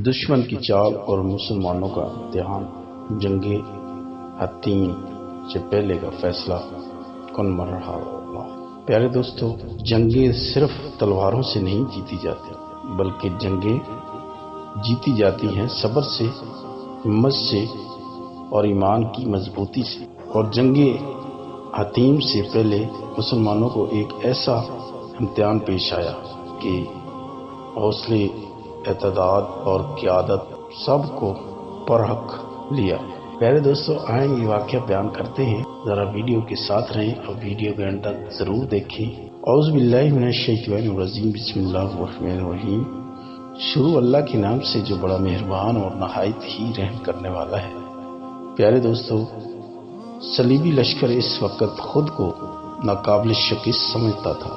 دشمن کی چال اور مسلمانوں کا امتحان جنگ حطین سے پہلے کا فیصلہ کن مر رہا ہوگا۔ پیارے دوستو، جنگیں صرف تلواروں سے نہیں جیتی جاتی بلکہ جنگیں جیتی جاتی ہیں صبر سے، ہمت سے اور ایمان کی مضبوطی سے۔ اور جنگ حطیم سے پہلے مسلمانوں کو ایک ایسا امتحان پیش آیا کہ حوصلے، اعتداد اور قیادت سب کو پرکھ لیا۔ پیارے دوستو، آئیں یہ واقعہ بیان کرتے ہیں، ذرا ویڈیو کے ساتھ رہیں اور ویڈیو کے اندر ضرور دیکھیں۔ اعوذ باللہ من الشیطان الرجیم، بسم اللہ الرحمن الرحیم۔ شروع اللہ کے نام سے جو بڑا مہربان اور نہایت ہی رحم کرنے والا ہے۔ پیارے دوستو، صلیبی لشکر اس وقت خود کو ناقابل شکست سمجھتا تھا۔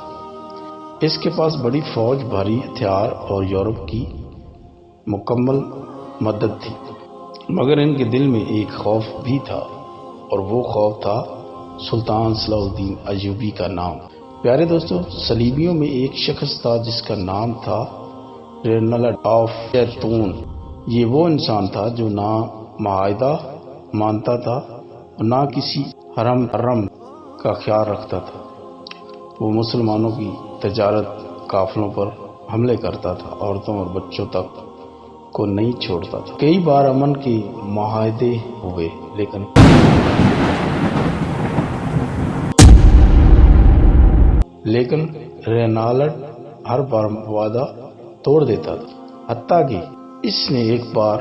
اس کے پاس بڑی فوج، بھاری ہتھیار اور یورپ کی مکمل مدد تھی، مگر ان کے دل میں ایک خوف بھی تھا، اور وہ خوف تھا سلطان صلاح الدین ایوبی کا نام۔ پیارے دوستو، صلیبیوں میں ایک شخص تھا جس کا نام تھا رینالڈ آف زیتون۔ یہ وہ انسان تھا جو نہ معاہدہ مانتا تھا اور نہ کسی حرم کا خیال رکھتا تھا۔ وہ مسلمانوں کی تجارت قافلوں پر حملے کرتا تھا، عورتوں اور بچوں تک کو نہیں چھوڑتا تھا۔ کئی بار امن کے معاہدے ہوئے لیکن رینالڈ ہر بار وعدہ توڑ دیتا تھا، حتیٰ کہ اس نے ایک بار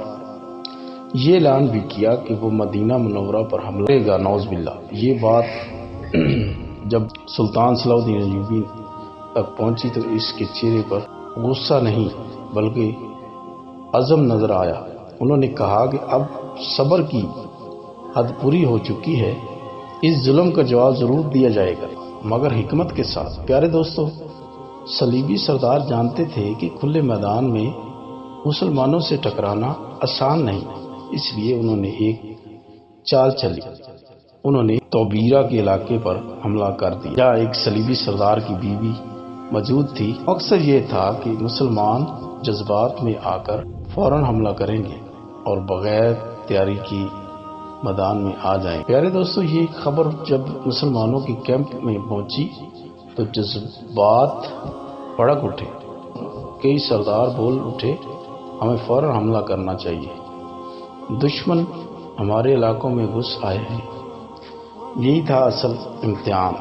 یہ اعلان بھی کیا کہ وہ مدینہ منورہ پر حملہ کرے گا، نعوذ باللہ۔ یہ بات جب سلطان صلاح الدین ایوبی تک پہنچی تو اس کے چہرے پر غصہ نہیں بلکہ عزم نظر آیا۔ انہوں نے کہا کہ اب صبر کی حد پوری ہو چکی ہے، اس ظلم کا جواب ضرور دیا جائے گا، مگر حکمت کے ساتھ۔ پیارے دوستو، صلیبی سردار جانتے تھے کہ کھلے میدان میں مسلمانوں سے ٹکرانا آسان نہیں، اس لیے انہوں نے ایک چال چلی۔ انہوں نے توبیرہ کے علاقے پر حملہ کر دیا، جہاں ایک صلیبی سردار کی بیوی موجود تھی۔ مقصد یہ تھا کہ مسلمان جذبات میں آ کر فوراً حملہ کریں گے اور بغیر تیاری کی میدان میں آ جائیں گے۔ پیارے دوستو، یہ خبر جب مسلمانوں کے کیمپ میں پہنچی تو جذبات بھڑک اٹھے۔ کئی سردار بول اٹھے، ہمیں فوراً حملہ کرنا چاہیے، دشمن ہمارے علاقوں میں گھس آئے ہیں۔ یہی تھا اصل امتحان،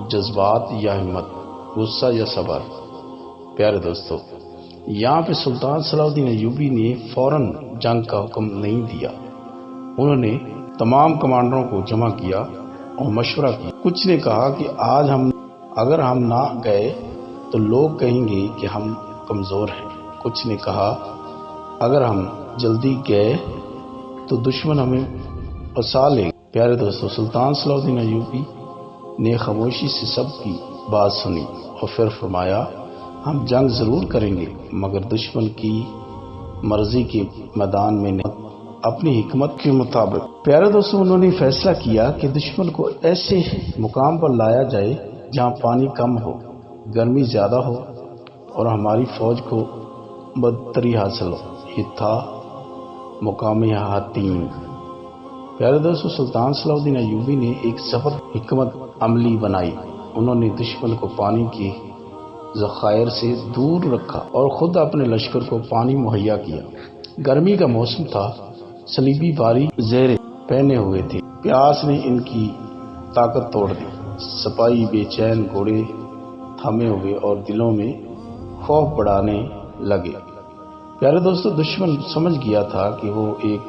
جذبات یا ہمت، غصہ یا صبر۔ پیارے دوستو، یہاں پہ سلطان صلاح الدین ایوبی نے فوراً جنگ کا حکم نہیں دیا۔ انہوں نے تمام کمانڈروں کو جمع کیا اور مشورہ کیا۔ کچھ نے کہا کہ آج اگر ہم نہ گئے تو لوگ کہیں گے کہ ہم کمزور ہیں۔ کچھ نے کہا اگر ہم جلدی گئے تو دشمن ہمیں پھنسا لے گا۔ پیارے دوستو، سلطان صلاح الدین ایوبی نے خاموشی سے سب کی بات سنی اور پھر فرمایا، ہم جنگ ضرور کریں گے مگر دشمن کی مرضی کے میدان میں نہیں، اپنی حکمت کے مطابق۔ پیارے دوستو، انہوں نے فیصلہ کیا کہ دشمن کو ایسے مقام پر لایا جائے جہاں پانی کم ہو، گرمی زیادہ ہو اور ہماری فوج کو برتری حاصل ہو۔ یہ تھا مقام حطین۔ پیارے دوستو، سلطان صلاح الدین ایوبی نے ایک زبردست حکمت عملی بنائی۔ انہوں نے دشمن کو پانی کے ذخائر سے دور رکھا اور خود اپنے لشکر کو پانی مہیا کیا۔ گرمی کا موسم تھا، صلیبی بھاری زیریں پہنے ہوئے تھے، پیاس نے ان کی طاقت توڑ دی۔ سپاہی بے چین، گھوڑے تھامے ہوئے اور دلوں میں خوف بڑھانے لگے۔ پیارے دوستو، دشمن سمجھ گیا تھا کہ وہ ایک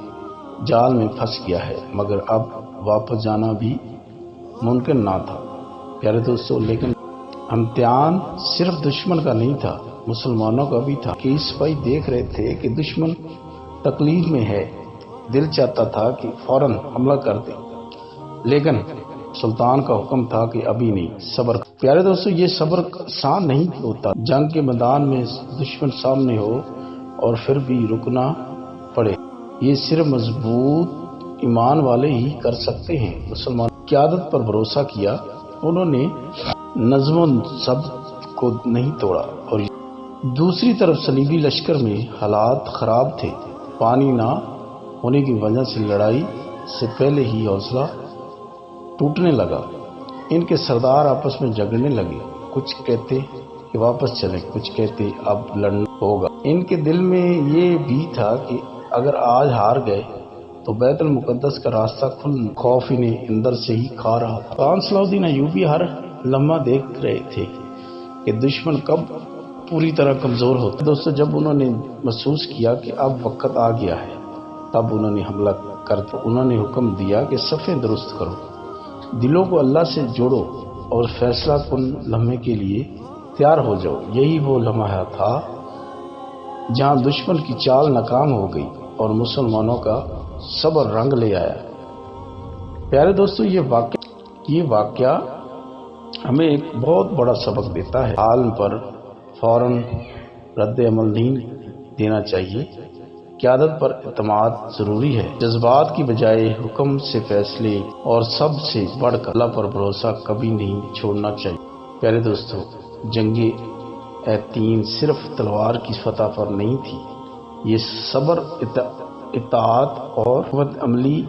جال میں پھنس گیا ہے، مگر اب واپس جانا بھی ممکن نہ تھا۔ پیارے دوستو، لیکن امتحان صرف دشمن کا نہیں تھا، مسلمانوں کا بھی تھا۔ کئی سپاہی دیکھ رہے تھے کہ دشمن تکلیف میں ہے، دل چاہتا تھا کہ فوراً حملہ کر دے، لیکن سلطان کا حکم تھا کہ ابھی نہیں، صبر۔ پیارے دوستو، یہ صبر آسان نہیں ہوتا۔ جنگ کے میدان میں دشمن سامنے ہو اور پھر بھی رکنا پڑے، یہ صرف مضبوط ایمان والے ہی کر سکتے ہیں۔ مسلمان قیادت پر بھروسہ کیا، انہوں نے نظم و ضبط کو نہیں توڑا اور دوسری طرف صلیبی لشکر میں حالات خراب تھے۔ پانی نہ ہونے کی وجہ سے لڑائی سے پہلے ہی حوصلہ ٹوٹنے لگا۔ ان کے سردار آپس میں جھگڑنے لگے، کچھ کہتے کہ واپس چلیں، کچھ کہتے اب لڑنا ہوگا۔ ان کے دل میں یہ بھی تھا کہ اگر آج ہار گئے تو بیت المقدس کا راستہ کھل، خوف انہیں اندر سے ہی کھا رہا تھا۔ خان صلاح الدین ایوبی ہر لمحہ دیکھ رہے تھے کہ دشمن کب پوری طرح کمزور ہوتا۔ دوستو، جب انہوں نے محسوس کیا کہ اب وقت آ گیا ہے، تب انہوں نے حملہ کر دیا۔ انہوں نے حکم دیا کہ صفیں درست کرو، دلوں کو اللہ سے جوڑو اور فیصلہ کن لمحے کے لیے تیار ہو جاؤ۔ یہی وہ لمحہ تھا جہاں دشمن کی چال ناکام ہو گئی اور مسلمانوں کا صبر رنگ لے آیا۔ پیارے دوستو، یہ واقعہ ہمیں ایک بہت بڑا سبق دیتا ہے۔ حال پر فوراً رد عمل نہیں دینا چاہیے۔ قیادت پر اعتماد ضروری ہے، جذبات کی بجائے حکم سے فیصلے، اور سب سے بڑھ کر اللہ پر بھروسہ کبھی نہیں چھوڑنا چاہیے۔ پیارے دوستو، جنگ عطین صرف تلوار کی فتح پر نہیں تھی، یہ صبر، اطاعت اور حکمت عملی